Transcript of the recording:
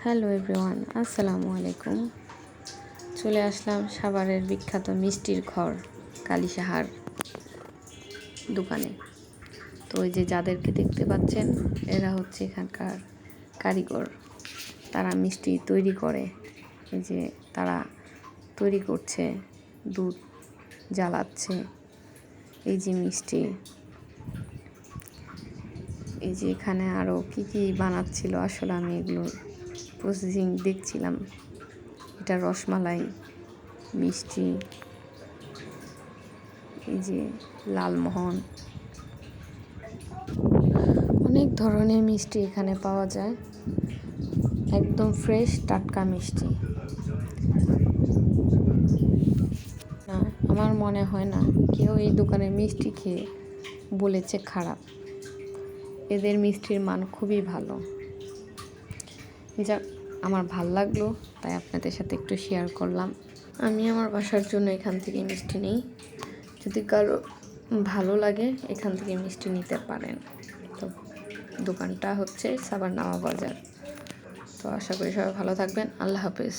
Hello everyone, আসসালামু আলাইকুম। চলে আসলাম সাভারের বিখ্যাত মিষ্টির ঘর কালিসাহার দোকানে। তো ওই যে যাদেরকে দেখতে পাচ্ছেন এরা হচ্ছে এখানকার কারিগর। তারা মিষ্টি তৈরি করে। এই যে তারা তৈরি করছে, দুধ জ্বালাচ্ছে, এই যে মিষ্টি, এই যে এখানে আরও কী বানাচ্ছিল, আসলে আমি এগুলো প্রসেসিং দেখছিলাম। এটা রসমালাই মিষ্টি, এই যে লালমোহন, অনেক ধরনের মিষ্টি এখানে পাওয়া যায়, একদম ফ্রেশ টাটকা মিষ্টি। না, আমার মনে হয় না কেউ এই দোকানের মিষ্টি খেয়ে বলেছে খারাপ। এদের মিষ্টির মান খুবই ভালো। যা আমার ভাল লাগলো, তাই আপনাদের সাথে একটু শেয়ার করলাম। আমি আমার বাসার জন্য এখান থেকে মিষ্টি নিই। যদি কারো ভালো লাগে এখান থেকে মিষ্টি নিতে পারেন। তো দোকানটা হচ্ছে সাভার নামা বাজার। তো আশা করি সবাই ভালো থাকবেন। আল্লাহ হাফেজ।